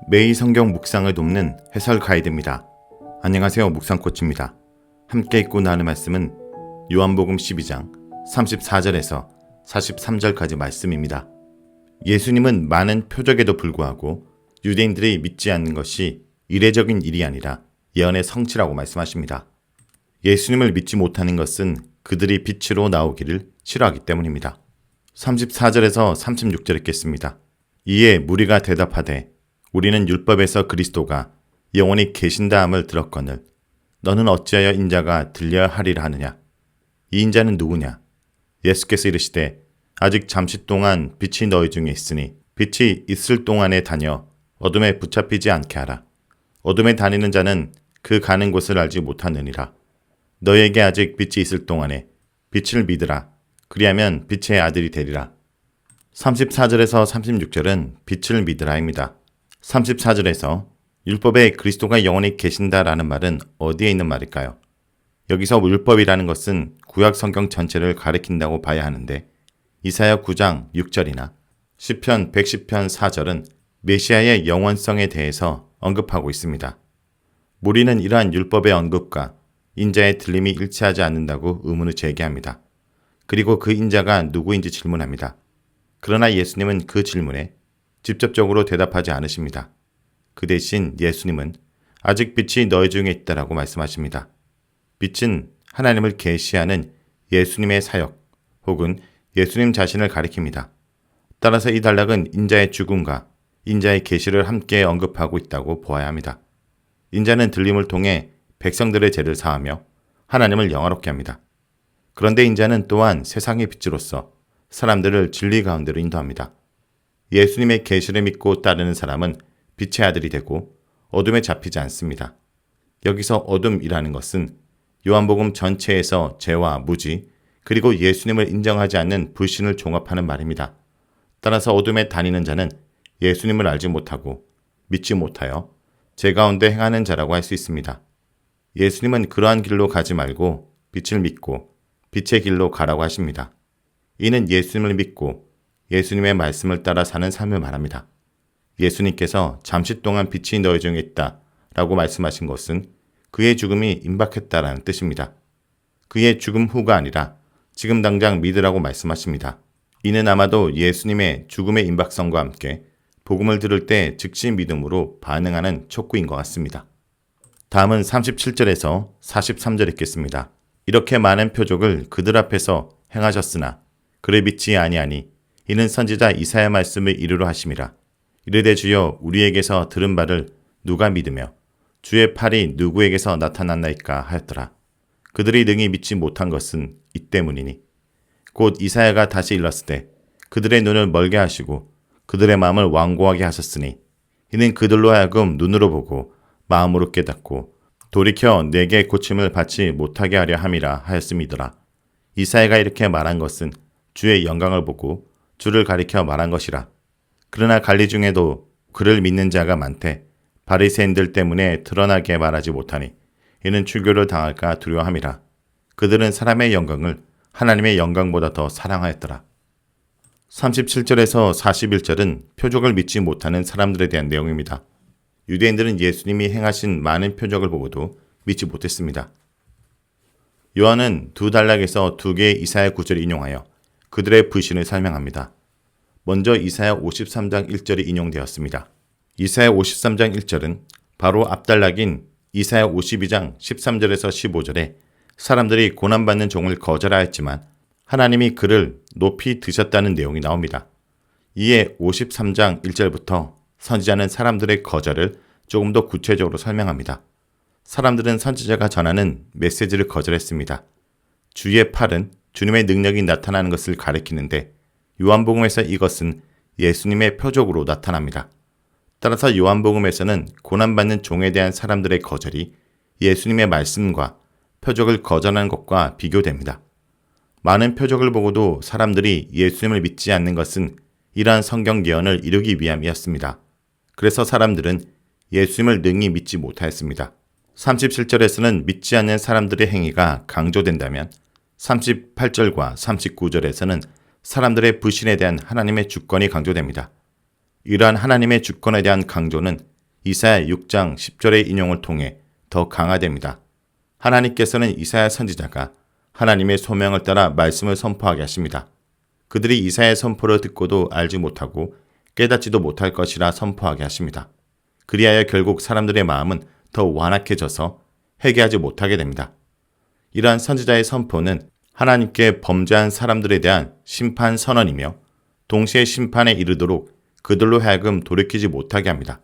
매일 성경 묵상을 돕는 해설 가이드입니다. 안녕하세요. 묵상코치입니다. 함께 읽고 나눌 말씀은 요한복음 12장 34절에서 43절까지 말씀입니다. 예수님은 많은 표적에도 불구하고 유대인들이 믿지 않는 것이 이례적인 일이 아니라 예언의 성취라고 말씀하십니다. 예수님을 믿지 못하는 것은 그들이 빛으로 나오기를 싫어하기 때문입니다. 34절에서 36절 읽겠습니다. 이에 무리가 대답하되 우리는 율법에서 그리스도가 영원히 계신다 함을 들었거늘 너는 어찌하여 인자가 들려야 하리라 하느냐. 이 인자는 누구냐. 예수께서 이르시되 아직 잠시 동안 빛이 너희 중에 있으니 빛이 있을 동안에 다녀 어둠에 붙잡히지 않게 하라. 어둠에 다니는 자는 그 가는 곳을 알지 못하느니라. 너에게 아직 빛이 있을 동안에 빛을 믿으라. 그리하면 빛의 아들이 되리라. 34절에서 36절은 빛을 믿으라입니다. 34절에서 율법에 그리스도가 영원히 계신다라는 말은 어디에 있는 말일까요? 여기서 율법이라는 것은 구약 성경 전체를 가리킨다고 봐야 하는데 이사야 9장 6절이나 시편 110편 4절은 메시아의 영원성에 대해서 언급하고 있습니다. 무리는 이러한 율법의 언급과 인자의 들림이 일치하지 않는다고 의문을 제기합니다. 그리고 그 인자가 누구인지 질문합니다. 그러나 예수님은 그 질문에 직접적으로 대답하지 않으십니다. 그 대신 예수님은 아직 빛이 너희 중에 있다라고 말씀하십니다. 빛은 하나님을 계시하는 예수님의 사역 혹은 예수님 자신을 가리킵니다. 따라서 이 단락은 인자의 죽음과 인자의 계시를 함께 언급하고 있다고 보아야 합니다. 인자는 들림을 통해 백성들의 죄를 사하며 하나님을 영화롭게 합니다. 그런데 인자는 또한 세상의 빛으로서 사람들을 진리 가운데로 인도합니다. 예수님의 계시를 믿고 따르는 사람은 빛의 아들이 되고 어둠에 잡히지 않습니다. 여기서 어둠이라는 것은 요한복음 전체에서 죄와 무지 그리고 예수님을 인정하지 않는 불신을 종합하는 말입니다. 따라서 어둠에 다니는 자는 예수님을 알지 못하고 믿지 못하여 죄 가운데 행하는 자라고 할 수 있습니다. 예수님은 그러한 길로 가지 말고 빛을 믿고 빛의 길로 가라고 하십니다. 이는 예수님을 믿고 예수님의 말씀을 따라 사는 삶을 말합니다. 예수님께서 잠시 동안 빛이 너희 중에 있다 라고 말씀하신 것은 그의 죽음이 임박했다라는 뜻입니다. 그의 죽음 후가 아니라 지금 당장 믿으라고 말씀하십니다. 이는 아마도 예수님의 죽음의 임박성과 함께 복음을 들을 때 즉시 믿음으로 반응하는 촉구인 것 같습니다. 다음은 37절에서 43절 읽겠습니다. 이렇게 많은 표적을 그들 앞에서 행하셨으나 그를 믿지 아니하니 이는 선지자 이사야 말씀을 이루려 하심이라. 이르되 주여 우리에게서 들은 바를 누가 믿으며 주의 팔이 누구에게서 나타났나이까 하였더라. 그들이 능히 믿지 못한 것은 이 때문이니 곧 이사야가 다시 일렀으되 그들의 눈을 멀게 하시고 그들의 마음을 완고하게 하셨으니 이는 그들로 하여금 눈으로 보고 마음으로 깨닫고 돌이켜 내게 고침을 받지 못하게 하려 함이라 하였음이더라. 이사야가 이렇게 말한 것은 주의 영광을 보고 주를 가리켜 말한 것이라. 그러나 관리 중에도 그를 믿는 자가 많되 바리새인들 때문에 드러나게 말하지 못하니 이는 출교를 당할까 두려워함이라. 그들은 사람의 영광을 하나님의 영광보다 더 사랑하였더라. 37절에서 41절은 표적을 믿지 못하는 사람들에 대한 내용입니다. 유대인들은 예수님이 행하신 많은 표적을 보고도 믿지 못했습니다. 요한은 두 단락에서 두 개의 이사야 구절을 인용하여 그들의 불신을 설명합니다. 먼저 이사야 53장 1절이 인용되었습니다. 이사야 53장 1절은 바로 앞단락인 이사야 52장 13절에서 15절에 사람들이 고난받는 종을 거절하였지만 하나님이 그를 높이 드셨다는 내용이 나옵니다. 이에 53장 1절부터 선지자는 사람들의 거절을 조금 더 구체적으로 설명합니다. 사람들은 선지자가 전하는 메시지를 거절했습니다. 주의 팔은 주님의 능력이 나타나는 것을 가리키는데 요한복음에서 이것은 예수님의 표적으로 나타납니다. 따라서 요한복음에서는 고난받는 종에 대한 사람들의 거절이 예수님의 말씀과 표적을 거절하는 것과 비교됩니다. 많은 표적을 보고도 사람들이 예수님을 믿지 않는 것은 이러한 성경 예언을 이루기 위함이었습니다. 그래서 사람들은 예수님을 능히 믿지 못하였습니다. 37절에서는 믿지 않는 사람들의 행위가 강조된다면 38절과 39절에서는 사람들의 불신에 대한 하나님의 주권이 강조됩니다. 이러한 하나님의 주권에 대한 강조는 이사야 6장 10절의 인용을 통해 더 강화됩니다. 하나님께서는 이사야 선지자가 하나님의 소명을 따라 말씀을 선포하게 하십니다. 그들이 이사야의 선포를 듣고도 알지 못하고 깨닫지도 못할 것이라 선포하게 하십니다. 그리하여 결국 사람들의 마음은 더 완악해져서 회개하지 못하게 됩니다. 이러한 선지자의 선포는 하나님께 범죄한 사람들에 대한 심판 선언이며 동시에 심판에 이르도록 그들로 하여금 돌이키지 못하게 합니다.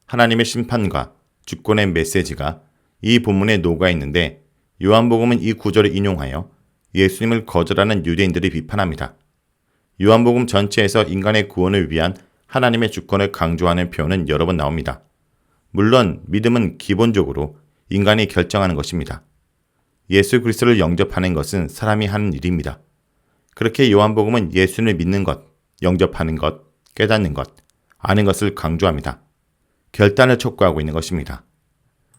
하나님의 심판과 주권의 메시지가 이 본문에 녹아 있는데 요한복음은 이 구절을 인용하여 예수님을 거절하는 유대인들을 비판합니다. 요한복음 전체에서 인간의 구원을 위한 하나님의 주권을 강조하는 표현은 여러 번 나옵니다. 물론 믿음은 기본적으로 인간이 결정하는 것입니다. 예수 그리스도를 영접하는 것은 사람이 하는 일입니다. 그렇게 요한복음은 예수를 믿는 것, 영접하는 것, 깨닫는 것, 아는 것을 강조합니다. 결단을 촉구하고 있는 것입니다.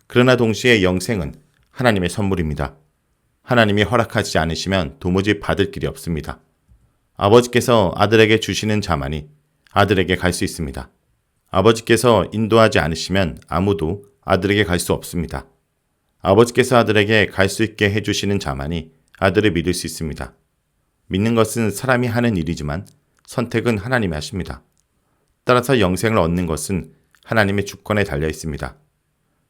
그러나 동시에 영생은 하나님의 선물입니다. 하나님이 허락하지 않으시면 도무지 받을 길이 없습니다. 아버지께서 아들에게 주시는 자만이 아들에게 갈 수 있습니다. 아버지께서 인도하지 않으시면 아무도 아들에게 갈 수 없습니다. 아버지께서 아들에게 갈 수 있게 해주시는 자만이 아들을 믿을 수 있습니다. 믿는 것은 사람이 하는 일이지만 선택은 하나님이 하십니다. 따라서 영생을 얻는 것은 하나님의 주권에 달려 있습니다.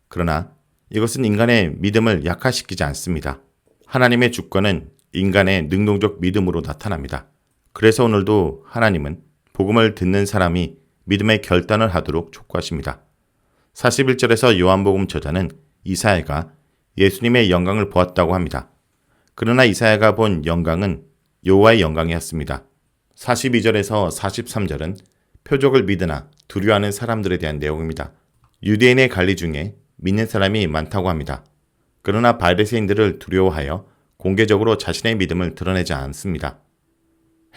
그러나 이것은 인간의 믿음을 약화시키지 않습니다. 하나님의 주권은 인간의 능동적 믿음으로 나타납니다. 그래서 오늘도 하나님은 복음을 듣는 사람이 믿음의 결단을 하도록 촉구하십니다. 41절에서 요한복음 저자는 이사야가 예수님의 영광을 보았다고 합니다. 그러나 이사야가 본 영광은 여호와의 영광이었습니다. 42절에서 43절은 표적을 믿으나 두려워하는 사람들에 대한 내용입니다. 유대인의 관리 중에 믿는 사람이 많다고 합니다. 그러나 바리새인들을 두려워하여 공개적으로 자신의 믿음을 드러내지 않습니다.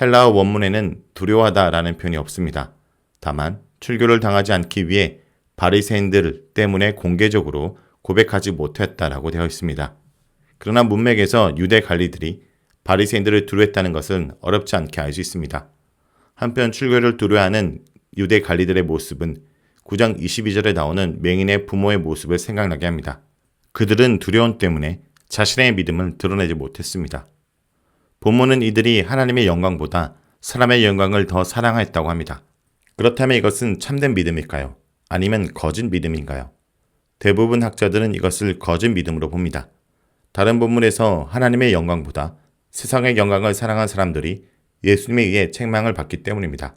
헬라어 원문에는 두려워하다라는 표현이 없습니다. 다만 출교를 당하지 않기 위해 바리새인들 때문에 공개적으로 고백하지 못했다라고 되어 있습니다. 그러나 문맥에서 유대 관리들이 바리새인들을 두려워했다는 것은 어렵지 않게 알 수 있습니다. 한편 출교를 두려워하는 유대 관리들의 모습은 9장 22절에 나오는 맹인의 부모의 모습을 생각나게 합니다. 그들은 두려움 때문에 자신의 믿음을 드러내지 못했습니다. 본문은 이들이 하나님의 영광보다 사람의 영광을 더 사랑하였다고 합니다. 그렇다면 이것은 참된 믿음일까요? 아니면 거짓 믿음인가요? 대부분 학자들은 이것을 거짓 믿음으로 봅니다. 다른 본문에서 하나님의 영광보다 세상의 영광을 사랑한 사람들이 예수님에 의해 책망을 받기 때문입니다.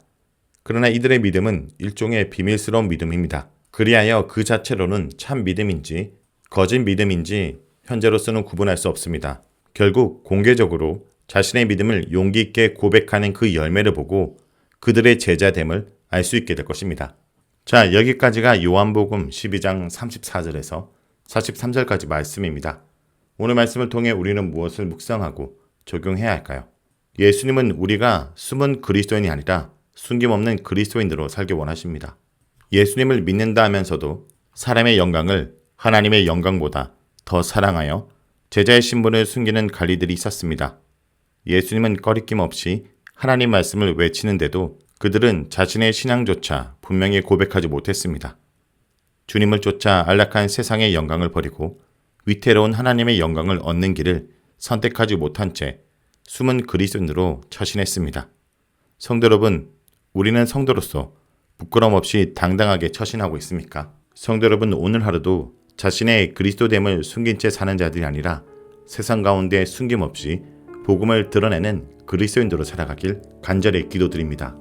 그러나 이들의 믿음은 일종의 비밀스러운 믿음입니다. 그리하여 그 자체로는 참 믿음인지 거짓 믿음인지 현재로서는 구분할 수 없습니다. 결국 공개적으로 자신의 믿음을 용기 있게 고백하는 그 열매를 보고 그들의 제자됨을 알 수 있게 될 것입니다. 자, 여기까지가 요한복음 12장 34절에서 43절까지 말씀입니다. 오늘 말씀을 통해 우리는 무엇을 묵상하고 적용해야 할까요? 예수님은 우리가 숨은 그리스도인이 아니라 숨김없는 그리스도인으로 살기 원하십니다. 예수님을 믿는다 하면서도 사람의 영광을 하나님의 영광보다 더 사랑하여 제자의 신분을 숨기는 관리들이 있었습니다. 예수님은 꺼리낌 없이 하나님 말씀을 외치는데도 그들은 자신의 신앙조차 분명히 고백하지 못했습니다. 주님을 쫓아 안락한 세상의 영광을 버리고 위태로운 하나님의 영광을 얻는 길을 선택하지 못한 채 숨은 그리스도인으로 처신했습니다. 성도 여러분, 우리는 성도로서 부끄럼 없이 당당하게 처신하고 있습니까? 성도 여러분, 오늘 하루도 자신의 그리스도됨을 숨긴 채 사는 자들이 아니라 세상 가운데 숨김없이 복음을 드러내는 그리스도인으로 살아가길 간절히 기도드립니다.